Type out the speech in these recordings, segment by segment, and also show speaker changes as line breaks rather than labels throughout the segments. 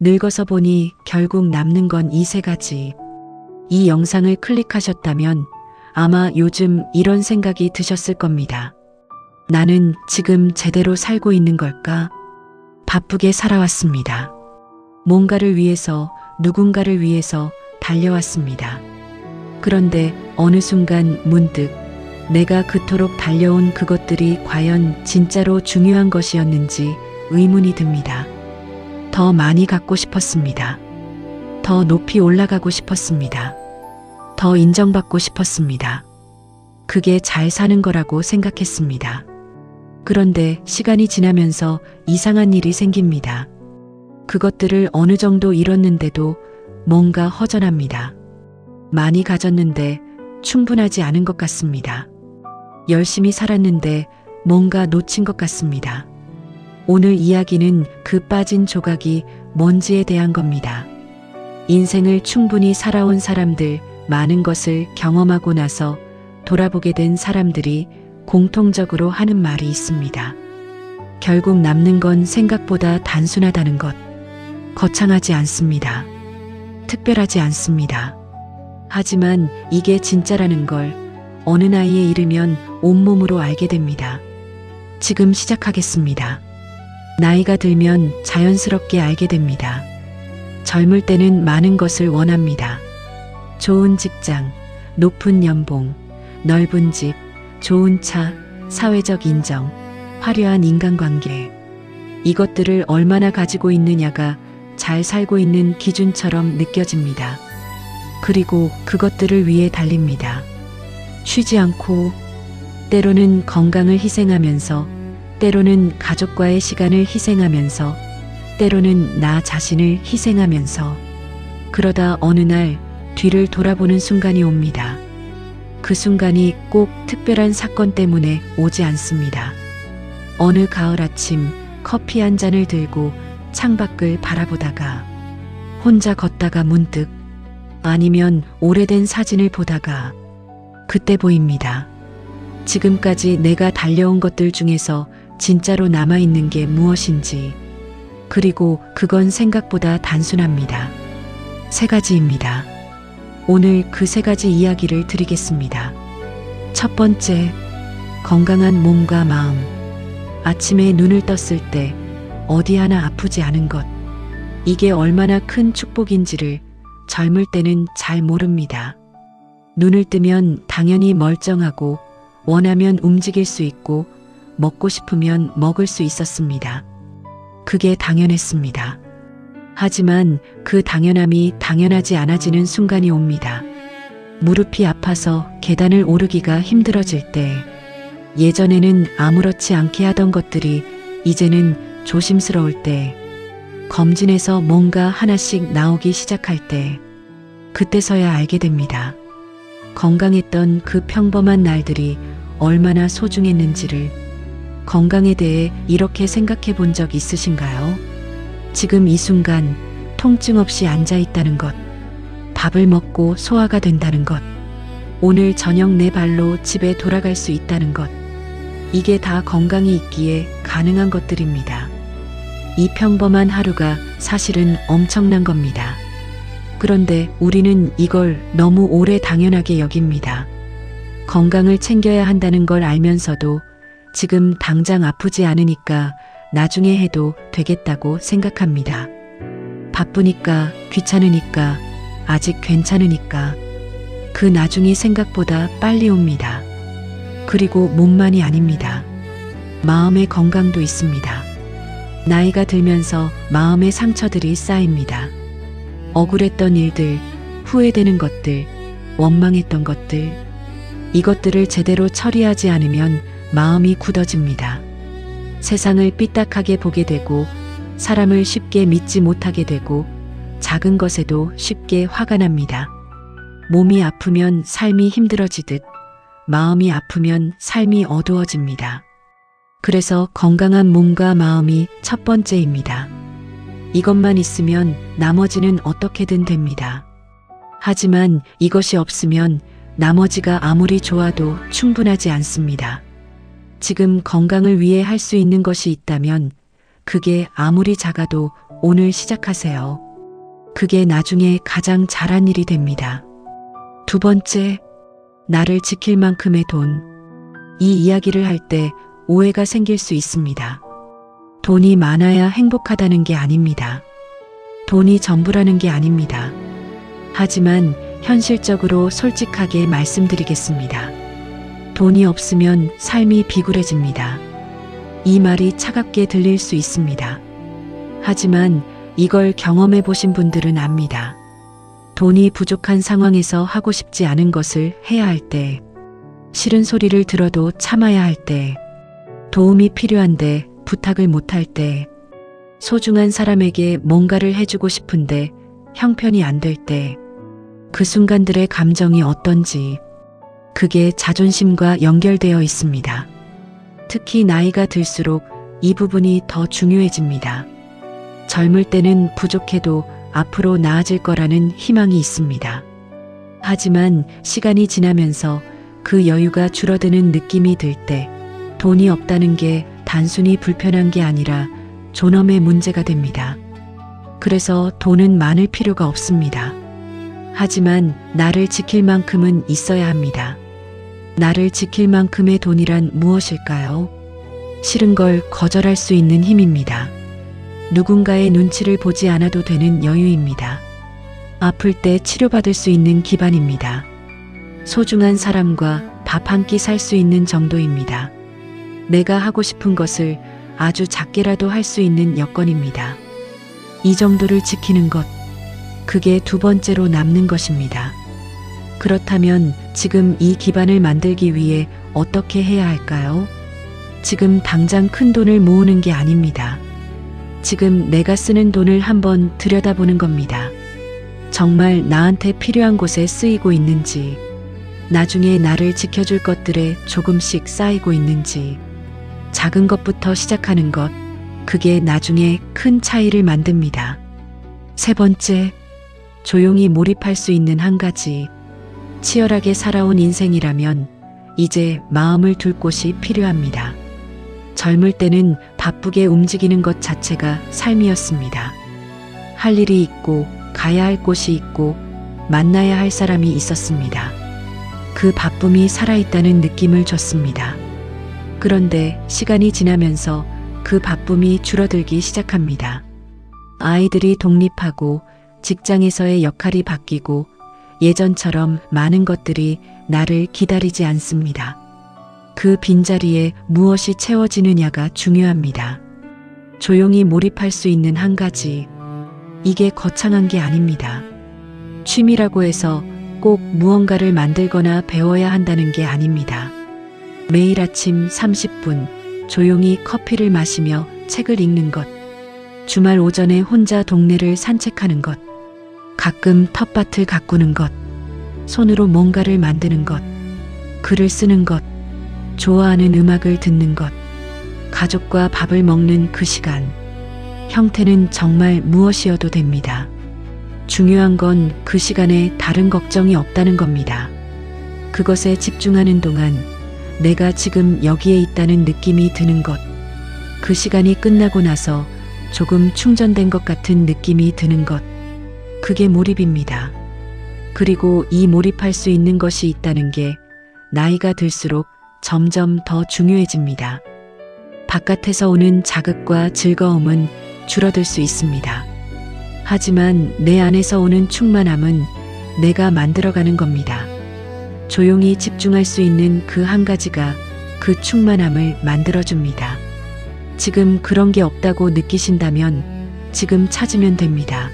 늙어서 보니 결국 남는 건 이 세 가지. 이 영상을 클릭하셨다면 아마 요즘 이런 생각이 드셨을 겁니다. 나는 지금 제대로 살고 있는 걸까? 바쁘게 살아왔습니다. 뭔가를 위해서, 누군가를 위해서 달려왔습니다. 그런데 어느 순간 문득 내가 그토록 달려온 그것들이 과연 진짜로 중요한 것이었는지 의문이 듭니다. 더 많이 갖고 싶었습니다. 더 높이 올라가고 싶었습니다. 더 인정받고 싶었습니다. 그게 잘 사는 거라고 생각했습니다. 그런데 시간이 지나면서 이상한 일이 생깁니다. 그것들을 어느 정도 잃었는데도 뭔가 허전합니다. 많이 가졌는데 충분하지 않은 것 같습니다. 열심히 살았는데 뭔가 놓친 것 같습니다. 오늘 이야기는 그 빠진 조각이 뭔지에 대한 겁니다. 인생을 충분히 살아온 사람들, 많은 것을 경험하고 나서 돌아보게 된 사람들이 공통적으로 하는 말이 있습니다. 결국 남는 건 생각보다 단순하다는 것. 거창하지 않습니다. 특별하지 않습니다. 하지만 이게 진짜라는 걸 어느 나이에 이르면 온몸으로 알게 됩니다. 지금 시작하겠습니다. 나이가 들면 자연스럽게 알게 됩니다. 젊을 때는 많은 것을 원합니다. 좋은 직장, 높은 연봉, 넓은 집, 좋은 차, 사회적 인정, 화려한 인간관계. 이것들을 얼마나 가지고 있느냐가 잘 살고 있는 기준처럼 느껴집니다. 그리고 그것들을 위해 달립니다. 쉬지 않고, 때로는 건강을 희생하면서, 때로는 가족과의 시간을 희생하면서, 때로는 나 자신을 희생하면서, 그러다 어느 날 뒤를 돌아보는 순간이 옵니다. 그 순간이 꼭 특별한 사건 때문에 오지 않습니다. 어느 가을 아침 커피 한 잔을 들고 창밖을 바라보다가, 혼자 걷다가 문득, 아니면 오래된 사진을 보다가 그때 보입니다. 지금까지 내가 달려온 것들 중에서 진짜로 남아있는 게 무엇인지. 그리고 그건 생각보다 단순합니다. 세 가지입니다. 오늘 그 세 가지 이야기를 드리겠습니다. 첫 번째, 건강한 몸과 마음. 아침에 눈을 떴을 때 어디 하나 아프지 않은 것. 이게 얼마나 큰 축복인지를 젊을 때는 잘 모릅니다. 눈을 뜨면 당연히 멀쩡하고 원하면 움직일 수 있고 먹고 싶으면 먹을 수 있었습니다. 그게 당연했습니다. 하지만 그 당연함이 당연하지 않아지는 순간이 옵니다. 무릎이 아파서 계단을 오르기가 힘들어질 때, 예전에는 아무렇지 않게 하던 것들이 이제는 조심스러울 때, 검진에서 뭔가 하나씩 나오기 시작할 때, 그때서야 알게 됩니다. 건강했던 그 평범한 날들이 얼마나 소중했는지를. 건강에 대해 이렇게 생각해 본 적 있으신가요? 지금 이 순간 통증 없이 앉아 있다는 것, 밥을 먹고 소화가 된다는 것, 오늘 저녁 내 발로 집에 돌아갈 수 있다는 것, 이게 다 건강이 있기에 가능한 것들입니다. 이 평범한 하루가 사실은 엄청난 겁니다. 그런데 우리는 이걸 너무 오래 당연하게 여깁니다. 건강을 챙겨야 한다는 걸 알면서도 지금 당장 아프지 않으니까 나중에 해도 되겠다고 생각합니다. 바쁘니까, 귀찮으니까, 아직 괜찮으니까. 그 나중이 생각보다 빨리 옵니다. 그리고 몸만이 아닙니다. 마음의 건강도 있습니다. 나이가 들면서 마음의 상처들이 쌓입니다. 억울했던 일들, 후회되는 것들, 원망했던 것들. 이것들을 제대로 처리하지 않으면 마음이 굳어집니다. 세상을 삐딱하게 보게 되고, 사람을 쉽게 믿지 못하게 되고, 작은 것에도 쉽게 화가 납니다. 몸이 아프면 삶이 힘들어지듯 마음이 아프면 삶이 어두워집니다. 그래서 건강한 몸과 마음이 첫 번째입니다. 이것만 있으면 나머지는 어떻게든 됩니다. 하지만 이것이 없으면 나머지가 아무리 좋아도 충분하지 않습니다. 지금 건강을 위해 할 수 있는 것이 있다면 그게 아무리 작아도 오늘 시작하세요. 그게 나중에 가장 잘한 일이 됩니다. 두 번째, 나를 지킬 만큼의 돈. 이 이야기를 할 때 오해가 생길 수 있습니다. 돈이 많아야 행복하다는 게 아닙니다. 돈이 전부라는 게 아닙니다. 하지만 현실적으로 솔직하게 말씀드리겠습니다. 돈이 없으면 삶이 비굴해집니다. 이 말이 차갑게 들릴 수 있습니다. 하지만 이걸 경험해 보신 분들은 압니다. 돈이 부족한 상황에서 하고 싶지 않은 것을 해야 할 때, 싫은 소리를 들어도 참아야 할 때, 도움이 필요한데 부탁을 못할 때, 소중한 사람에게 뭔가를 해주고 싶은데 형편이 안 될 때, 그 순간들의 감정이 어떤지, 그게 자존심과 연결되어 있습니다. 특히 나이가 들수록 이 부분이 더 중요해집니다. 젊을 때는 부족해도 앞으로 나아질 거라는 희망이 있습니다. 하지만 시간이 지나면서 그 여유가 줄어드는 느낌이 들 때 돈이 없다는 게 단순히 불편한 게 아니라 존엄의 문제가 됩니다. 그래서 돈은 많을 필요가 없습니다. 하지만 나를 지킬 만큼은 있어야 합니다. 나를 지킬 만큼의 돈이란 무엇일까요? 싫은 걸 거절할 수 있는 힘입니다. 누군가의 눈치를 보지 않아도 되는 여유입니다. 아플 때 치료받을 수 있는 기반입니다. 소중한 사람과 밥 한 끼 살 수 있는 정도입니다. 내가 하고 싶은 것을 아주 작게라도 할 수 있는 여건입니다. 이 정도를 지키는 것, 그게 두 번째로 남는 것입니다. 그렇다면 지금 이 기반을 만들기 위해 어떻게 해야 할까요? 지금 당장 큰 돈을 모으는 게 아닙니다. 지금 내가 쓰는 돈을 한번 들여다보는 겁니다. 정말 나한테 필요한 곳에 쓰이고 있는지, 나중에 나를 지켜줄 것들에 조금씩 쌓이고 있는지, 작은 것부터 시작하는 것, 그게 나중에 큰 차이를 만듭니다. 세 번째, 조용히 몰입할 수 있는 한 가지. 치열하게 살아온 인생이라면 이제 마음을 둘 곳이 필요합니다. 젊을 때는 바쁘게 움직이는 것 자체가 삶이었습니다. 할 일이 있고 가야 할 곳이 있고 만나야 할 사람이 있었습니다. 그 바쁨이 살아있다는 느낌을 줬습니다. 그런데 시간이 지나면서 그 바쁨이 줄어들기 시작합니다. 아이들이 독립하고 직장에서의 역할이 바뀌고 예전처럼 많은 것들이 나를 기다리지 않습니다. 그 빈자리에 무엇이 채워지느냐가 중요합니다. 조용히 몰입할 수 있는 한 가지. 이게 거창한 게 아닙니다. 취미라고 해서 꼭 무언가를 만들거나 배워야 한다는 게 아닙니다. 매일 아침 30분 조용히 커피를 마시며 책을 읽는 것. 주말 오전에 혼자 동네를 산책하는 것. 가끔 텃밭을 가꾸는 것. 손으로 뭔가를 만드는 것. 글을 쓰는 것. 좋아하는 음악을 듣는 것. 가족과 밥을 먹는 그 시간. 형태는 정말 무엇이어도 됩니다. 중요한 건 그 시간에 다른 걱정이 없다는 겁니다. 그것에 집중하는 동안 내가 지금 여기에 있다는 느낌이 드는 것. 그 시간이 끝나고 나서 조금 충전된 것 같은 느낌이 드는 것. 그게 몰입입니다. 그리고 이 몰입할 수 있는 것이 있다는 게 나이가 들수록 점점 더 중요해집니다. 바깥에서 오는 자극과 즐거움은 줄어들 수 있습니다. 하지만 내 안에서 오는 충만함은 내가 만들어가는 겁니다. 조용히 집중할 수 있는 그 한 가지가 그 충만함을 만들어줍니다. 지금 그런 게 없다고 느끼신다면 지금 찾으면 됩니다.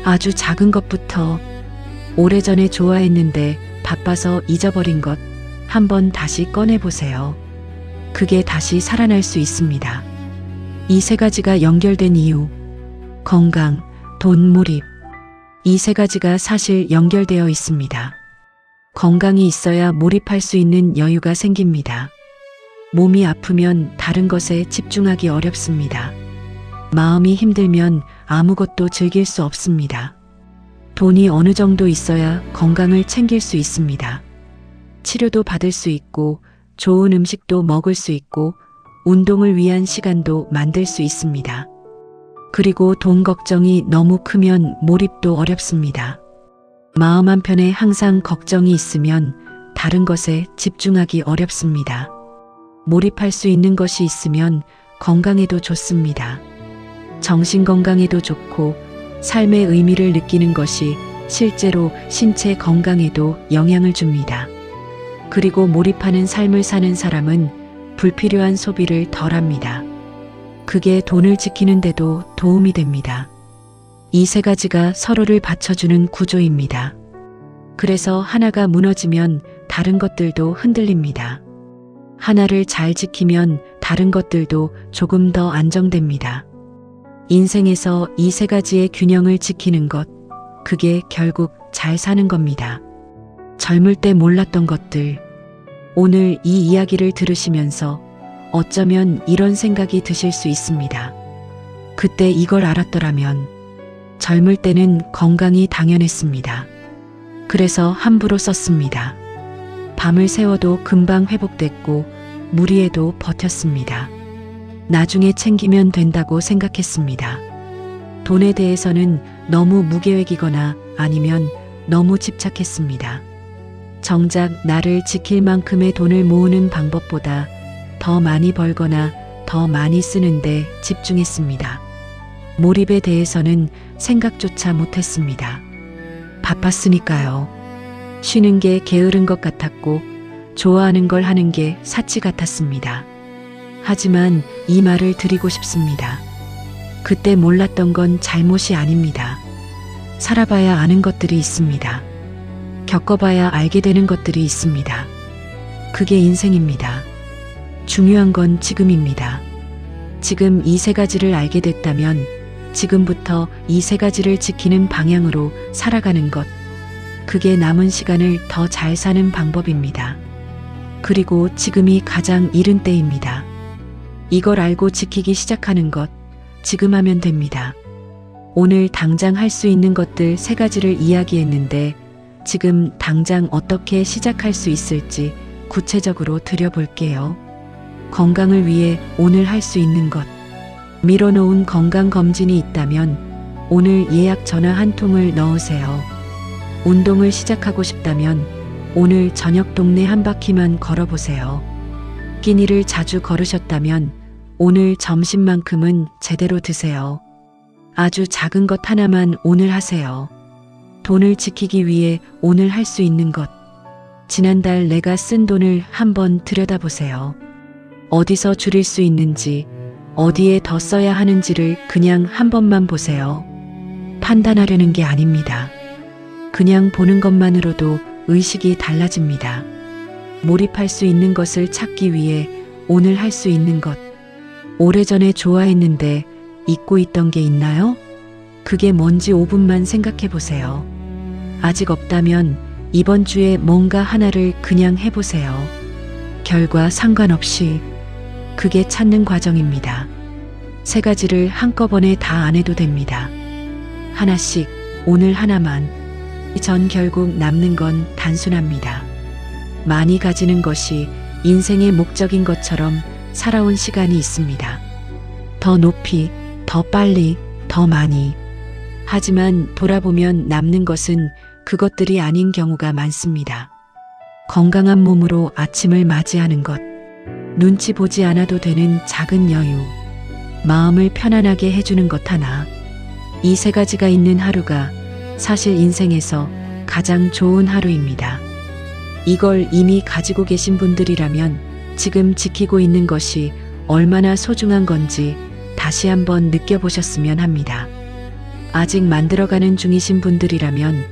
아주 작은 것부터 오래전에 좋아했는데 바빠서 잊어버린 것 한번 다시 꺼내보세요. 그게 다시 살아날 수 있습니다. 이 세 가지가 연결된 이유. 건강, 돈, 몰입. 이 세 가지가 사실 연결되어 있습니다. 건강이 있어야 몰입할 수 있는 여유가 생깁니다. 몸이 아프면 다른 것에 집중하기 어렵습니다. 마음이 힘들면 아무것도 즐길 수 없습니다. 돈이 어느 정도 있어야 건강을 챙길 수 있습니다. 치료도 받을 수 있고 좋은 음식도 먹을 수 있고 운동을 위한 시간도 만들 수 있습니다. 그리고 돈 걱정이 너무 크면 몰입도 어렵습니다. 마음 한편에 항상 걱정이 있으면 다른 것에 집중하기 어렵습니다. 몰입할 수 있는 것이 있으면 건강에도 좋습니다. 정신 건강에도 좋고 삶의 의미를 느끼는 것이 실제로 신체 건강에도 영향을 줍니다. 그리고 몰입하는 삶을 사는 사람은 불필요한 소비를 덜 합니다. 그게 돈을 지키는 데도 도움이 됩니다. 이 세 가지가 서로를 받쳐주는 구조입니다. 그래서 하나가 무너지면 다른 것들도 흔들립니다. 하나를 잘 지키면 다른 것들도 조금 더 안정됩니다. 인생에서 이 세 가지의 균형을 지키는 것, 그게 결국 잘 사는 겁니다. 젊을 때 몰랐던 것들, 오늘 이 이야기를 들으시면서 어쩌면 이런 생각이 드실 수 있습니다. 그때 이걸 알았더라면 젊을 때는 건강이 당연했습니다. 그래서 함부로 썼습니다. 밤을 새워도 금방 회복됐고 무리해도 버텼습니다. 나중에 챙기면 된다고 생각했습니다. 돈에 대해서는 너무 무계획이거나 아니면 너무 집착했습니다. 정작 나를 지킬 만큼의 돈을 모으는 방법보다 더 많이 벌거나 더 많이 쓰는데 집중했습니다. 몰입에 대해서는 생각조차 못했습니다. 바빴으니까요. 쉬는 게 게으른 것 같았고 좋아하는 걸 하는 게 사치 같았습니다. 하지만 이 말을 드리고 싶습니다. 그때 몰랐던 건 잘못이 아닙니다. 살아봐야 아는 것들이 있습니다. 겪어봐야 알게 되는 것들이 있습니다. 그게 인생입니다. 중요한 건 지금입니다. 지금 이 세 가지를 알게 됐다면 지금부터 이 세 가지를 지키는 방향으로 살아가는 것, 그게 남은 시간을 더 잘 사는 방법입니다. 그리고 지금이 가장 이른 때입니다. 이걸 알고 지키기 시작하는 것, 지금 하면 됩니다. 오늘 당장 할 수 있는 것들 세 가지를 이야기했는데 지금 당장 어떻게 시작할 수 있을지 구체적으로 드려볼게요. 건강을 위해 오늘 할 수 있는 것. 미뤄놓은 건강검진이 있다면 오늘 예약 전화 한 통을 넣으세요. 운동을 시작하고 싶다면 오늘 저녁 동네 한 바퀴만 걸어보세요. 끼니를 자주 걸으셨다면 오늘 점심만큼은 제대로 드세요. 아주 작은 것 하나만 오늘 하세요. 돈을 지키기 위해 오늘 할 수 있는 것. 지난달 내가 쓴 돈을 한번 들여다보세요. 어디서 줄일 수 있는지, 어디에 더 써야 하는지를 그냥 한 번만 보세요. 판단하려는 게 아닙니다. 그냥 보는 것만으로도 의식이 달라집니다. 몰입할 수 있는 것을 찾기 위해 오늘 할 수 있는 것. 오래전에 좋아했는데 잊고 있던 게 있나요? 그게 뭔지 5분만 생각해 보세요. 아직 없다면 이번 주에 뭔가 하나를 그냥 해보세요. 결과 상관없이. 그게 찾는 과정입니다. 세 가지를 한꺼번에 다 안 해도 됩니다. 하나씩, 오늘 하나만. 전 결국 남는 건 단순합니다. 많이 가지는 것이 인생의 목적인 것처럼 살아온 시간이 있습니다. 더 높이, 더 빨리, 더 많이. 하지만 돌아보면 남는 것은 그것들이 아닌 경우가 많습니다. 건강한 몸으로 아침을 맞이하는 것. 눈치 보지 않아도 되는 작은 여유. 마음을 편안하게 해주는 것 하나. 이 세 가지가 있는 하루가 사실 인생에서 가장 좋은 하루입니다. 이걸 이미 가지고 계신 분들이라면 지금 지키고 있는 것이 얼마나 소중한 건지 다시 한번 느껴보셨으면 합니다. 아직 만들어가는 중이신 분들이라면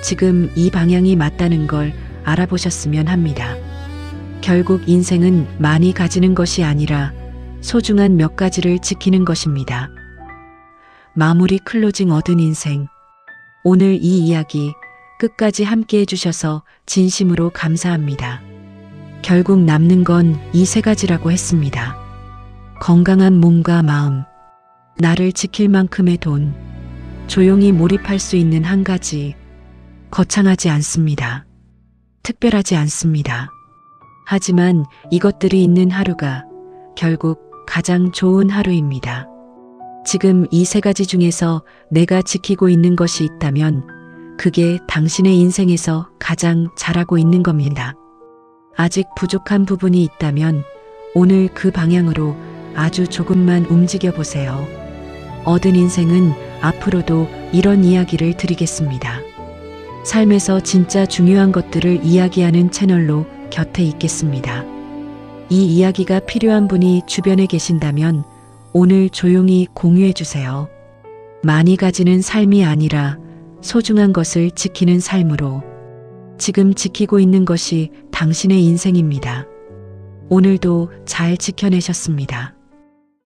지금 이 방향이 맞다는 걸 알아보셨으면 합니다. 결국 인생은 많이 가지는 것이 아니라 소중한 몇 가지를 지키는 것입니다. 마무리 클로징 얻은 인생. 오늘 이 이야기 끝까지 함께 해주셔서 진심으로 감사합니다. 결국 남는 건 이 세 가지라고 했습니다. 건강한 몸과 마음, 나를 지킬 만큼의 돈, 조용히 몰입할 수 있는 한 가지. 거창하지 않습니다. 특별하지 않습니다. 하지만 이것들이 있는 하루가 결국 가장 좋은 하루입니다. 지금 이 세 가지 중에서 내가 지키고 있는 것이 있다면 그게 당신의 인생에서 가장 잘하고 있는 겁니다. 아직 부족한 부분이 있다면 오늘 그 방향으로 아주 조금만 움직여 보세요. 얻은 인생은 앞으로도 이런 이야기를 드리겠습니다. 삶에서 진짜 중요한 것들을 이야기하는 채널로 곁에 있겠습니다. 이 이야기가 필요한 분이 주변에 계신다면 오늘 조용히 공유해 주세요. 많이 가지는 삶이 아니라 소중한 것을 지키는 삶으로. 지금 지키고 있는 것이 당신의 인생입니다. 오늘도 잘 지켜내셨습니다.